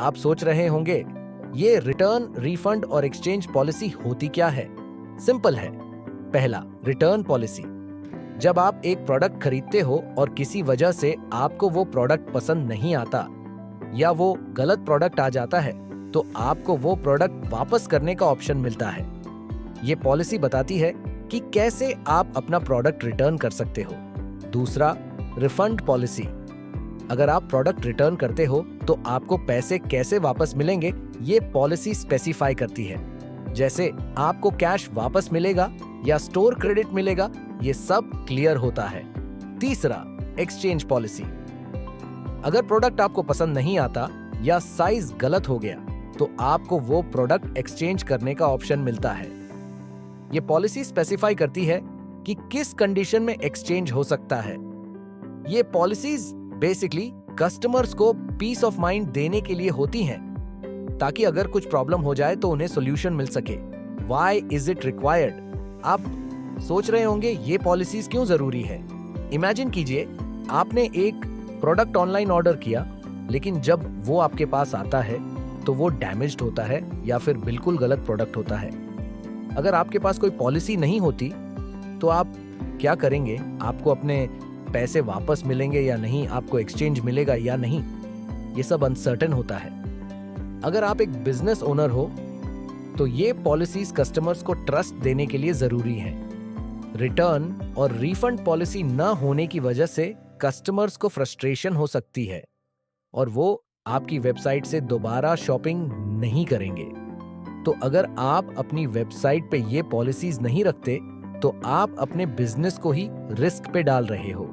आप सोच रहे होंगे, ये रिटर्न, रिफंड और एक्सचेंज पॉलिसी होती क्या है? सिंपल है। पहला, रिटर्न पॉलिसी। जब आप एक प्रोडक्ट खरीदते हो और किसी वजह से आपको वो प्रोडक्ट पसंद नहीं आता या वो गलत प्रोडक्ट आ जाता है, तो आपको वो प्रोडक्ट वापस करने का ऑप्शन मिलता है। ये पॉलिसी बताती है कि कैसे आप अपना प्रोडक्ट रिटर्न कर सकते हो। दूसरा, रिफंड पॉलिसी। अगर आप प्रोडक्ट रिटर्न करते हो तो आपको पैसे कैसे वापस मिलेंगे, ये पॉलिसी स्पेसिफाई करती है। जैसे आपको कैश वापस मिलेगा या स्टोर क्रेडिट मिलेगा, ये सब क्लियर होता है। तीसरा, एक्सचेंज पॉलिसी। अगर प्रोडक्ट आपको पसंद नहीं आता या साइज गलत हो गया, तो आपको वो प्रोडक्ट एक्सचेंज करने का ऑप्शन मिलता है। ये पॉलिसी स्पेसिफाई करती है कि किस कंडीशन में एक्सचेंज हो सकता है। ये पॉलिसीज बेसिकली कस्टमर्स को पीस ऑफ माइंड देने के लिए होती हैं, ताकि अगर कुछ प्रॉब्लम हो जाए तो उन्हें सॉल्यूशन मिल सके। Why is it required? आप सोच रहे होंगे ये पॉलिसीज क्यों जरूरी है। इमेजिन कीजिए, आपने एक प्रोडक्ट ऑनलाइन ऑर्डर किया, लेकिन जब वो आपके पास आता है तो वो डैमेज्ड होता है या फिर बिल्कुल गलत प्रोडक्ट होता है। अगर आपके पास कोई पॉलिसी नहीं होती तो आप क्या करेंगे? आपको अपने पैसे वापस मिलेंगे या नहीं, आपको एक्सचेंज मिलेगा या नहीं, ये सब अनसर्टेन होता है। अगर आप एक बिजनेस ओनर हो तो ये पॉलिसीज कस्टमर्स को ट्रस्ट देने के लिए जरूरी हैं। रिटर्न और रिफंड पॉलिसी न होने की वजह से कस्टमर्स को फ्रस्ट्रेशन हो सकती है और वो आपकी वेबसाइट से दोबारा शॉपिंग नहीं करेंगे। तो अगर आप अपनी वेबसाइट पे ये पॉलिसीज नहीं रखते तो आप अपने बिजनेस को ही रिस्क पे डाल रहे हो।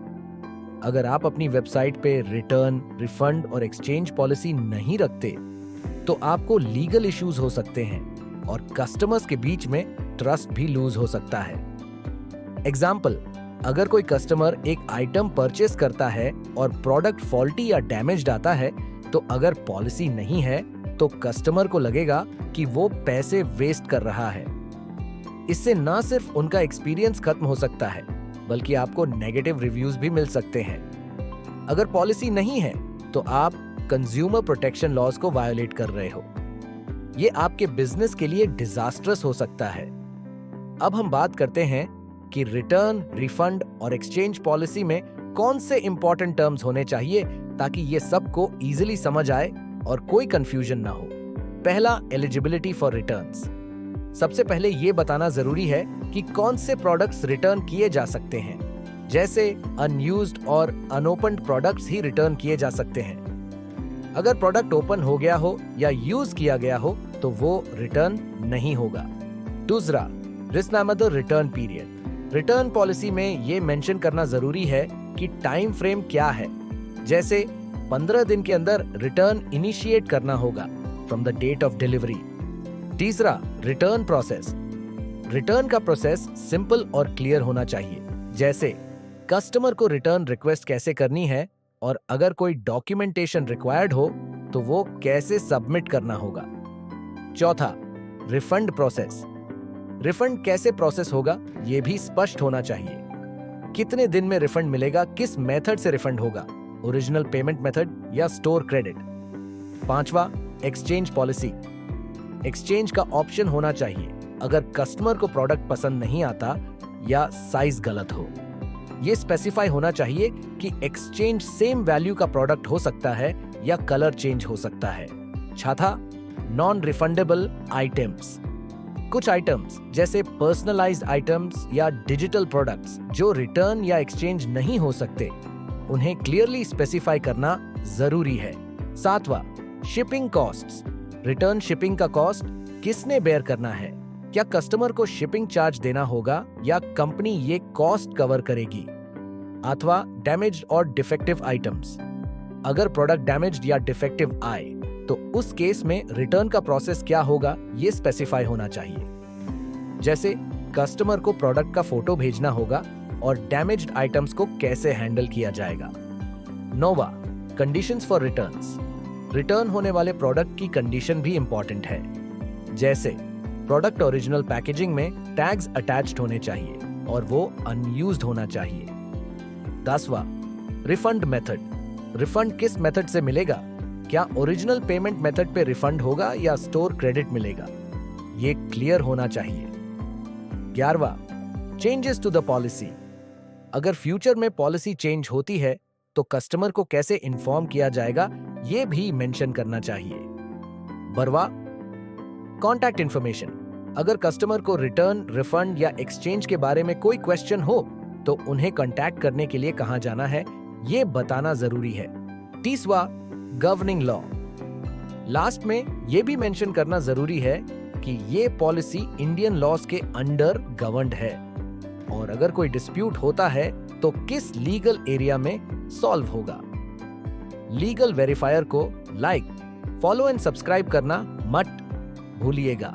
अगर आप अपनी वेबसाइट पे रिटर्न, रिफंड और एक्सचेंज पॉलिसी नहीं रखते तो आपको लीगल इश्यूज हो सकते हैं और कस्टमर्स के बीच में ट्रस्ट भी लूज हो सकता है। एग्जाम्पल, अगर कोई कस्टमर एक आइटम परचेस करता है और प्रोडक्ट फॉल्टी या डैमेज्ड आता है, तो अगर पॉलिसी नहीं है तो कस्टमर को लगेगा कि वो पैसे वेस्ट कर रहा है। इससे ना सिर्फ उनका एक्सपीरियंस खत्म हो सकता है, बल्कि आपको नेगेटिव रिव्यूज भी मिल सकते हैं। अगर पॉलिसी नहीं है तो आप कंज्यूमर प्रोटेक्शन लॉज को वायोलेट कर रहे हो। ये आपके बिजनेस के लिए डिजास्ट्रस हो सकता है। अब हम बात करते हैं कि रिटर्न, रिफंड और एक्सचेंज पॉलिसी में कौन से इंपॉर्टेंट टर्म्स होने चाहिए ताकि ये सबको इजीली समझ आए और कोई कंफ्यूजन ना हो। पहला, एलिजिबिलिटी फॉर रिटर्न्स। सबसे पहले ये बताना जरूरी है कि कौन से प्रोडक्ट्स रिटर्न किए जा सकते हैं। जैसे अनयूज्ड और अनओपन्ड प्रोडक्ट्स ही रिटर्न किए जा सकते हैं। अगर प्रोडक्ट ओपन हो गया हो या यूज किया गया हो तो वो रिटर्न नहीं होगा। दूसरा, reasonable return period. Return policy में ये मेंशन करना जरूरी है कि टाइम फ्रेम क्या है। जैसे 15 दिन के अंदर रिटर्न इनिशिएट करना होगा from the date of delivery. तीसरा, रिटर्न प्रोसेस। रिटर्न का प्रोसेस सिंपल और क्लियर होना चाहिए। जैसे कस्टमर को रिटर्न रिक्वेस्ट कैसे करनी है और अगर कोई डॉक्यूमेंटेशन रिक्वायर्ड हो तो वो कैसे सबमिट करना होगा। चौथा, रिफंड प्रोसेस। रिफंड कैसे प्रोसेस होगा ये भी स्पष्ट होना चाहिए। कितने दिन में रिफंड मिलेगा, किस मेथड से रिफंड होगा, ओरिजिनल पेमेंट मेथड या स्टोर क्रेडिट। पांचवा, एक्सचेंज पॉलिसी। एक्सचेंज का ऑप्शन होना चाहिए अगर कस्टमर को प्रोडक्ट पसंद नहीं आता या साइज गलत हो। ये स्पेसिफाई होना चाहिए कि एक्सचेंज सेम वैल्यू का प्रोडक्ट हो सकता है या कलर चेंज हो सकता है। छठा, नॉन रिफंडेबल आइटम्स। कुछ आइटम्स जैसे पर्सनलाइज्ड आइटम्स या डिजिटल प्रोडक्ट्स जो रिटर्न या एक्सचेंज नहीं हो सकते, उन्हें क्लियरली स्पेसिफाई करना जरूरी है। सातवां, शिपिंग कॉस्ट्स। रिटर्न शिपिंग का कॉस्ट किसने बेयर करना है? क्या कस्टमर को शिपिंग चार्ज देना होगा या कंपनी ये कॉस्ट कवर करेगी? अथवा डैमेज्ड और डिफेक्टिव आइटम्स। अगर प्रोडक्ट डैमेज्ड या डिफेक्टिव आए तो उस केस में रिटर्न का प्रोसेस क्या होगा ये स्पेसिफाई होना चाहिए। जैसे कस्टमर को प्रोडक्ट का फोटो भेजना होगा और डैमेज्ड आइटम्स को कैसे हैंडल किया जाएगा। नौवां, कंडीशंस फॉर रिटर्न्स। रिटर्न होने वाले प्रोडक्ट की कंडीशन भी इंपॉर्टेंट है। जैसे प्रोडक्ट ओरिजिनल पैकेजिंग में टैग्स अटैच्ड होने चाहिए और वो अनयूज्ड होना चाहिए। 10वां, रिफंड मेथड। रिफंड किस मेथड से मिलेगा? क्या ओरिजिनल पेमेंट मेथड पे रिफंड होगा या स्टोर क्रेडिट मिलेगा, ये क्लियर होना चाहिए। 11वां, चेंजेस टू द पॉलिसी। अगर फ्यूचर में पॉलिसी चेंज होती है तो कस्टमर को कैसे इन्फॉर्म किया जाएगा, ये भी मेंशन करना चाहिए। 12वां, कॉन्टैक्ट इन्फॉर्मेशन। अगर कस्टमर को रिटर्न, रिफंड या एक्सचेंज के बारे में कोई क्वेश्चन हो तो उन्हें कांटेक्ट करने के लिए कहां जाना है, ये बताना जरूरी है। 30वां, गवर्निंग लॉ। लास्ट में ये भी मेंशन करना जरूरी है कि ये पॉलिसी इंडियन लॉज के अंडर गवर्नड है और अगर कोई डिस्प्यूट होता है तो किस लीगल एरिया में सॉल्व होगा। लीगल वेरीफायर को लाइक, फॉलो एंड सब्सक्राइब करना मत भूलिएगा।